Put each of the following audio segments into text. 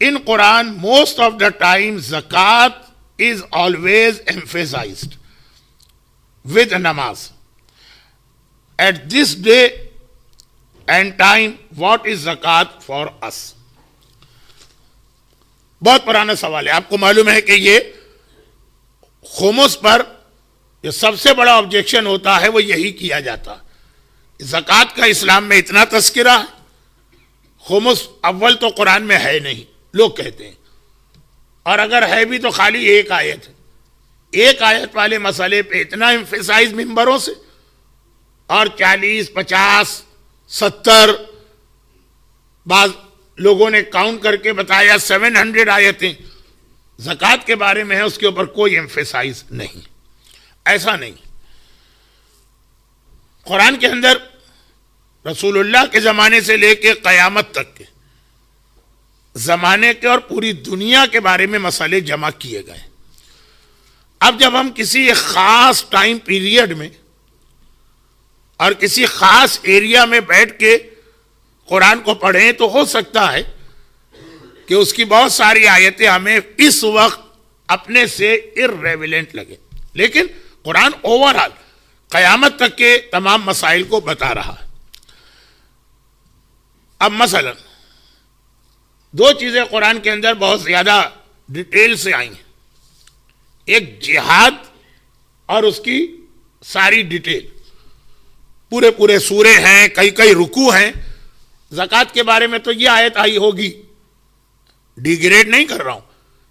In Quran, most of the time, zakat is always emphasized with namaz. At this day and time, what is zakat for us? بہت پرانا سوال ہے. آپ کو معلوم ہے کہ یہ خمس پر جو سب سے بڑا آبجیکشن ہوتا ہے وہ یہی کیا جاتا ہے. زکوٰۃ کا اسلام میں اتنا تذکرہ ہے, خمس اول تو قرآن میں ہے نہیں لوگ کہتے ہیں, اور اگر ہے بھی تو خالی ایک آیت ہے. ایک آیت والے مسئلے پہ اتنا ایمفیسائز ممبروں سے, اور 40 50 70 بعض لوگوں نے کاؤنٹ کر کے بتایا 700 آیتیں زکوٰۃ کے بارے میں ہے, اس کے اوپر کوئی ایمفیسائز نہیں. ایسا نہیں. قرآن کے اندر رسول اللہ کے زمانے سے لے کے قیامت تک کے زمانے کے اور پوری دنیا کے بارے میں مسئلے جمع کیے گئے. اب جب ہم کسی ایک خاص ٹائم پیریڈ میں اور کسی خاص ایریا میں بیٹھ کے قرآن کو پڑھیں تو ہو سکتا ہے کہ اس کی بہت ساری آیتیں ہمیں اس وقت اپنے سے irrelevant لگے, لیکن قرآن اوورآل قیامت تک کے تمام مسائل کو بتا رہا ہے. اب مثلا دو چیزیں قرآن کے اندر بہت زیادہ ڈیٹیل سے آئی ہیں. ایک جہاد اور اس کی ساری ڈیٹیل, پورے پورے سورے ہیں, کئی کئی رکوع ہیں. زکوٰۃ کے بارے میں تو یہ آیت آئی ہوگی, ڈیگریڈ نہیں کر رہا ہوں,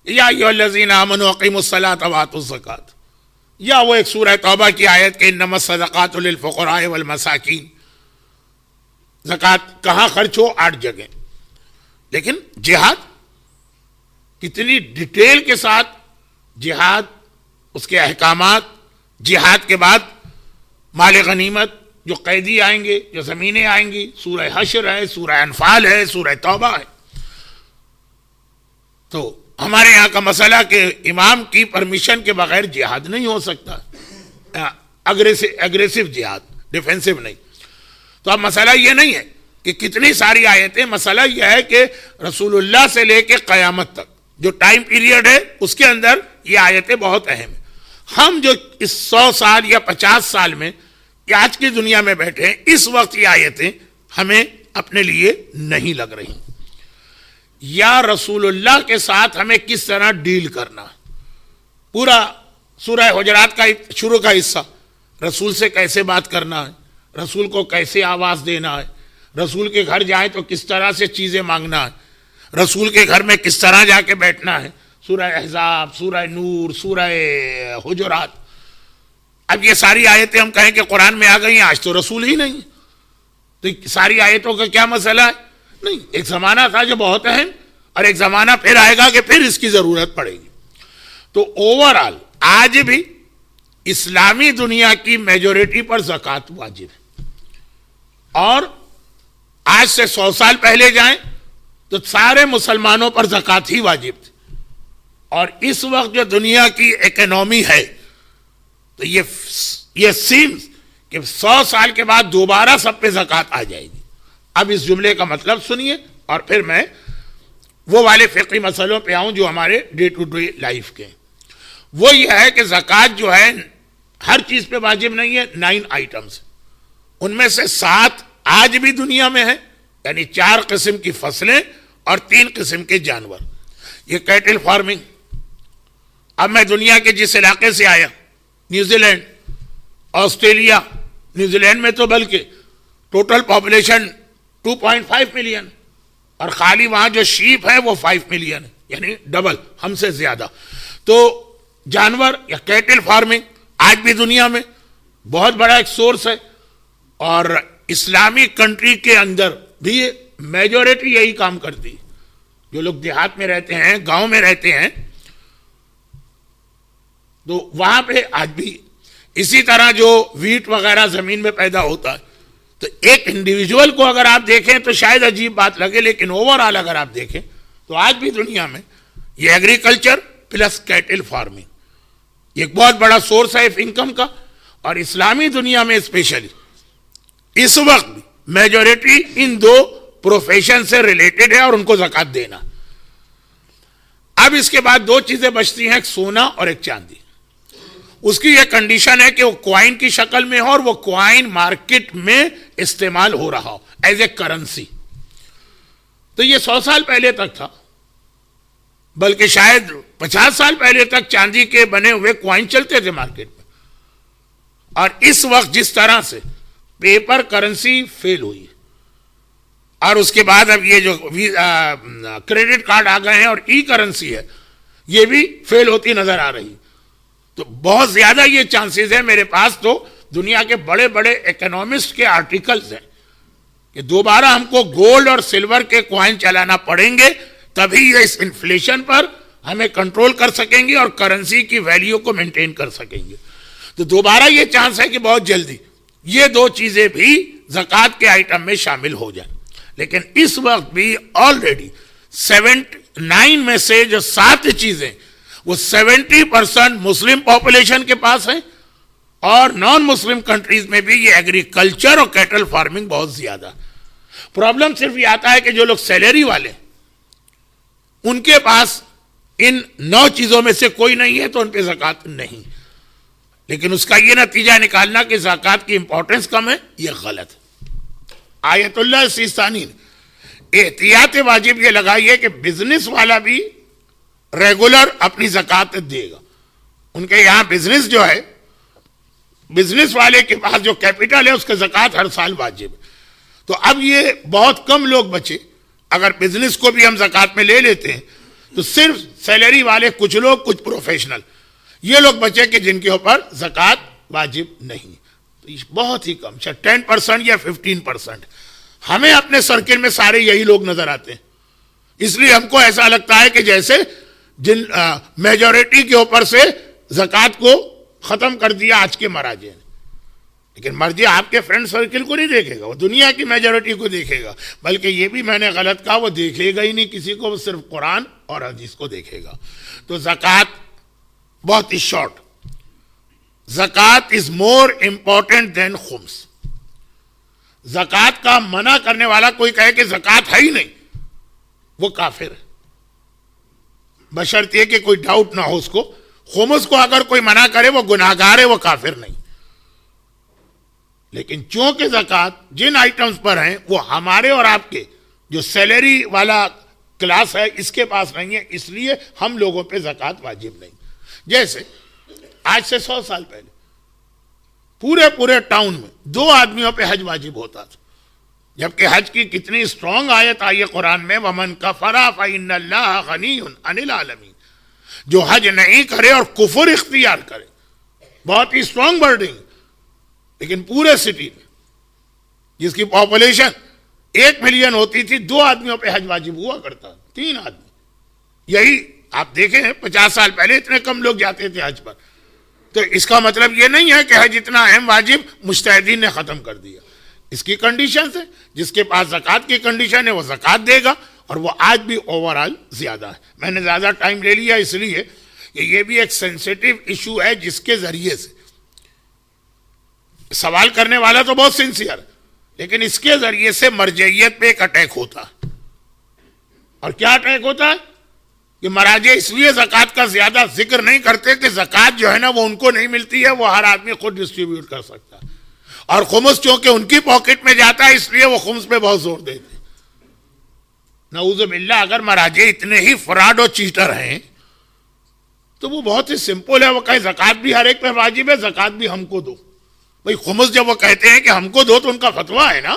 یا ایھا الذین آمنوا اقیموا الصلاۃ وآتوا الزکاۃ, یا وہ ایک سورہ توبہ کی آیت کہ انما الصدقات للفقراء والمساکین. زکوٰۃ کہاں خرچ ہو 8 جگہ. لیکن جہاد کتنی ڈیٹیل کے ساتھ جہاد, اس کے احکامات, جہاد کے بعد مال غنیمت, جو قیدی آئیں گے, جو زمینیں آئیں گی, سورہ حشر ہے, سورہ انفال ہے, سورہ توبہ ہے. تو ہمارے یہاں کا مسئلہ کہ امام کی پرمیشن کے بغیر جہاد نہیں ہو سکتا, اگریسو جہاد, ڈیفینسو نہیں. تو اب مسئلہ یہ نہیں ہے کہ کتنی ساری آیتیں, مسئلہ یہ ہے کہ رسول اللہ سے لے کے قیامت تک جو ٹائم پیریڈ ہے اس کے اندر یہ آیتیں بہت اہم ہیں. ہم جو اس 100 سال یا 50 سال میں یا آج کی دنیا میں بیٹھے ہیں, اس وقت یہ آیتیں ہمیں اپنے لیے نہیں لگ رہی. یا رسول اللہ کے ساتھ ہمیں کس طرح ڈیل کرنا, پورا سورہ حجرات کا شروع کا حصہ, رسول سے کیسے بات کرنا ہے, رسول کو کیسے آواز دینا ہے, رسول کے گھر جائیں تو کس طرح سے چیزیں مانگنا ہے, رسول کے گھر میں کس طرح جا کے بیٹھنا ہے, سورہ احزاب, سورہ نور, سورہ حجرات. اب یہ ساری آیتیں ہم کہیں کہ قرآن میں آ گئی ہیں, آج تو رسول ہی نہیں, تو ساری آیتوں کا کیا مسئلہ ہے؟ نہیں, ایک زمانہ تھا جو بہت اہم, اور ایک زمانہ پھر آئے گا کہ پھر اس کی ضرورت پڑے گی. تو اوورآل آج بھی اسلامی دنیا کی میجورٹی پر زکوٰۃ واجب ہے, اور آج سے 100 سال پہلے جائیں تو سارے مسلمانوں پر زکوٰۃ ہی واجب تھی. اور اس وقت جو دنیا کی اکنومی ہے تو یہ سیمز کہ 100 سال کے بعد دوبارہ سب پہ زکوٰۃ آ جائے گی. اب اس جملے کا مطلب سنیے, اور پھر میں وہ والے فقہی مسئلوں پہ آؤں جو ہمارے ڈے ٹو ڈے لائف کے ہیں. وہ یہ ہے کہ زکوٰۃ جو ہے ہر چیز پہ واجب نہیں ہے. 9 آئٹمز, ان میں سے 7 آج بھی دنیا میں ہیں, یعنی 4 قسم کی فصلیں اور 3 قسم کے جانور. یہ کیٹل فارمنگ. اب میں دنیا کے جس علاقے سے آیا, New Zealand, Australia, New Zealand میں تو بلکہ ٹوٹل پاپولیشن 2.5 ملین, اور خالی وہاں جو شیپ ہے وہ 5 ملین ہے, یعنی ڈبل ہم سے زیادہ. تو جانور یا کیٹل فارمنگ آج بھی دنیا میں بہت بڑا ایک سورس ہے, اور اسلامی کنٹری کے اندر بھی میجورٹی یہی کام کرتی ہے. جو لوگ دیہات میں رہتے ہیں, گاؤں میں رہتے ہیں, تو وہاں پہ آج بھی اسی طرح جو ویٹ وغیرہ زمین میں پیدا ہوتا ہے, تو ایک انڈیویجول کو اگر آپ دیکھیں تو شاید عجیب بات لگے, لیکن اوورآل اگر آپ دیکھیں تو آج بھی دنیا میں یہ ایگریکلچر پلس کیٹل فارمنگ ایک بہت بڑا سورس ہے انکم کا. اور اسلامی دنیا میں اسپیشلی اس وقت بھی میجورٹی ان 2 پروفیشن سے ریلیٹڈ ہے, اور ان کو زکوٰۃ دینا. اب اس کے بعد دو چیزیں بچتی ہیں, ایک سونا اور ایک چاندی. اس کی یہ کنڈیشن ہے کہ وہ کوائن کی شکل میں ہو اور وہ کوائن مارکیٹ میں استعمال ہو رہا ہو ایز اے کرنسی. تو یہ 100 سال پہلے تک تھا, بلکہ شاید 50 سال پہلے تک چاندی کے بنے ہوئے کوائن چلتے تھے مارکیٹ میں. اور اس وقت جس طرح سے پیپر کرنسی فیل ہوئی اور اس کے بعد اب یہ جو کریڈٹ کارڈ آ گئے ہیں اور ای کرنسی ہے یہ بھی فیل ہوتی نظر آ رہی, تو بہت زیادہ یہ چانسز ہیں. میرے پاس تو دنیا کے بڑے بڑے اکنامسٹ کے آرٹیکلز ہیں کہ دوبارہ ہم کو گولڈ اور سلور کے کوائن چلانا پڑیں گے, تبھی یہ اس انفلیشن پر ہمیں کنٹرول کر سکیں گے اور کرنسی کی ویلیو کو مینٹین کر سکیں گے. تو دوبارہ یہ چانس ہے کہ بہت جلدی یہ دو چیزیں بھی زکوٰۃ کے آئٹم میں شامل ہو جائیں. لیکن اس وقت بھی آلریڈی 79 میں سے جو 7 چیزیں وہ 70% مسلم پاپولیشن کے پاس ہیں, اور نان مسلم کنٹریز میں بھی یہ ایگریکلچر اور کیٹل فارمنگ بہت زیادہ. پرابلم صرف یہ آتا ہے کہ جو لوگ سیلری والے ان کے پاس ان 9 چیزوں میں سے کوئی نہیں ہے تو ان پہ زکوٰۃ نہیں. لیکن اس کا یہ نتیجہ نکالنا کہ زکوٰۃ کی امپورٹنس کم ہے, یہ غلط. آیت اللہ سیستانی نے احتیاط واجب یہ لگائی ہے کہ بزنس والا بھی ریگولر اپنی زکوٰۃ دے گا. ان کے یہاں بزنس جو ہے, بزنس والے کے پاس جو کیپٹل ہے اس کا زکوٰۃ ہر سال واجب ہے. تو اب یہ بہت کم لوگ بچے, اگر بزنس کو بھی ہم زکوٰۃ میں لے لیتے ہیں تو صرف سیلری والے کچھ لوگ, کچھ پروفیشنل, یہ لوگ بچے کہ جن کے اوپر زکوٰۃ واجب نہیں. تو یہ بہت ہی کم, 10% یا 15%. ہمیں اپنے سرکل میں سارے یہی لوگ نظر آتے ہیں, اس لیے ہم کو ایسا لگتا ہے کہ جیسے جن میجورٹی کے اوپر سے زکوٰۃ کو ختم کر دیا آج کے مراجع نے. لیکن مرجع آپ کے فرینڈ سرکل کو نہیں دیکھے گا, وہ دنیا کی میجورٹی کو دیکھے گا. بلکہ یہ بھی میں نے غلط کہا, وہ دیکھے گا ہی نہیں کسی کو, وہ صرف قرآن اور حدیث کو دیکھے گا. تو زکوٰۃ بہت ہی شارٹ, زکوٰۃ از مور امپورٹنٹ دین خمس. زکوٰۃ کا منع کرنے والا کوئی کہے کہ زکوٰۃ ہے ہی نہیں, وہ کافر ہے, بشرطیہ کہ کوئی ڈاؤٹ نہ ہو اس کو. خمس کو اگر کوئی منع کرے وہ گناہگار ہے, وہ کافر نہیں. لیکن چونکہ زکوٰۃ جن آئٹمز پر ہیں وہ ہمارے اور آپ کے جو سیلری والا کلاس ہے اس کے پاس نہیں ہے, اس لیے ہم لوگوں پہ زکوٰۃ واجب نہیں. جیسے آج سے 100 سال پہلے پورے ٹاؤن میں 2 آدمیوں پہ حج واجب ہوتا تھا, جبکہ حج کی کتنی اسٹرانگ آیت آئی ہے قرآن میں, وَمَنْ كَفَرَ فَإِنَّ اللَّهَ غَنِيٌّ عَنِ الْعَالَمِينَ. جو حج نہیں کرے اور کفر اختیار کرے, بہت ہی اسٹرانگ ورڈنگ. لیکن پورے سٹی میں جس کی پاپولیشن 1 ملین ہوتی تھی, 2 آدمیوں پہ حج واجب ہوا کرتا, 3 آدمی. یہی آپ دیکھیں 50 سال پہلے اتنے کم لوگ جاتے تھے حج پر. تو اس کا مطلب یہ نہیں ہے کہ حج اتنا اہم واجب مجتہدین نے ختم کر دیا. اس کی کنڈیشنز ہے, جس کے پاس زکوٰۃ کی کنڈیشن ہے وہ زکوٰۃ دے گا, اور وہ آج بھی اوورآل زیادہ ہے. میں نے زیادہ ٹائم لے لیا اس لیے کہ یہ بھی ایک سینسیٹیو ایشو ہے, جس کے ذریعے سے سوال کرنے والا تو بہت سنسیئر, لیکن اس کے ذریعے سے مرجعیت پہ ایک اٹیک ہوتا ہے. اور کیا اٹیک ہوتا ہے کہ مراجع اس لیے زکوٰۃ کا زیادہ ذکر نہیں کرتے کہ زکوٰۃ جو ہے نا وہ ان کو نہیں ملتی ہے, وہ ہر آدمی خود ڈسٹریبیوٹ کر سکتا ہے. اور خمس چونکہ ان کی پاکٹ میں جاتا ہے اس لیے وہ خمس پہ بہت زور دیتے ہیں. نعوذ باللہ, اگر مراجع اتنے ہی فراڈ اور چیٹر ہیں تو وہ بہت ہی سمپل ہے, وہ کہے زکوٰۃ بھی ہر ایک پہ واجب ہے, زکوٰۃ بھی ہم کو دو. بھئی خمس جب وہ کہتے ہیں کہ ہم کو دو تو ان کا فتویٰ ہے نا,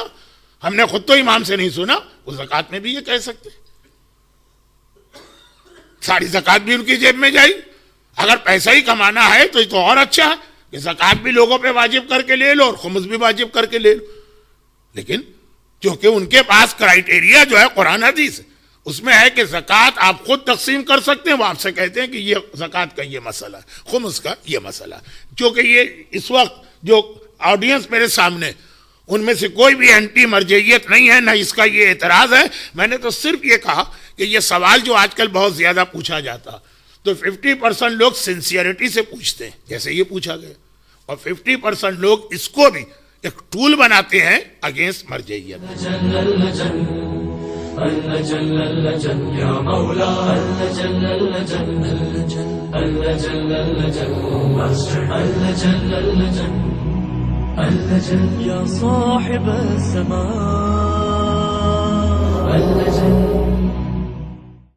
ہم نے خود تو امام سے نہیں سنا. وہ زکوٰۃ میں بھی یہ کہہ سکتے, ساری زکوٰۃ بھی ان کی جیب میں جائے. اگر پیسہ ہی کمانا ہے تو یہ تو اور اچھا ہے کہ زکوٰۃ بھی لوگوں پہ واجب کر کے لے لو اور خمس بھی واجب کر کے لے لو. لیکن کیونکہ ان کے پاس کرائیٹیریا جو ہے قرآن حدیث اس میں ہے کہ زکوٰۃ آپ خود تقسیم کر سکتے ہیں, وہ آپ سے کہتے ہیں کہ یہ زکوٰۃ کا یہ مسئلہ ہے, خمس کا یہ مسئلہ ہے. کیونکہ یہ اس وقت جو آڈینس میرے سامنے ان میں سے کوئی بھی اینٹی مرجعیت نہیں ہے, نہ اس کا یہ اعتراض ہے. میں نے تو صرف یہ کہا کہ یہ سوال جو آج کل بہت زیادہ پوچھا جاتا تو 50% لوگ سنسیئرٹی سے پوچھتے ہیں جیسے یہ پوچھا گیا, اور 50% لوگ اس کو بھی ایک ٹول بناتے ہیں اگینسٹ مرجعیت. اللجل اللجل يا مولا اللجل اللجل اللجل اللجل اللجل اللجل اللجل يا صاحب السماء اللجل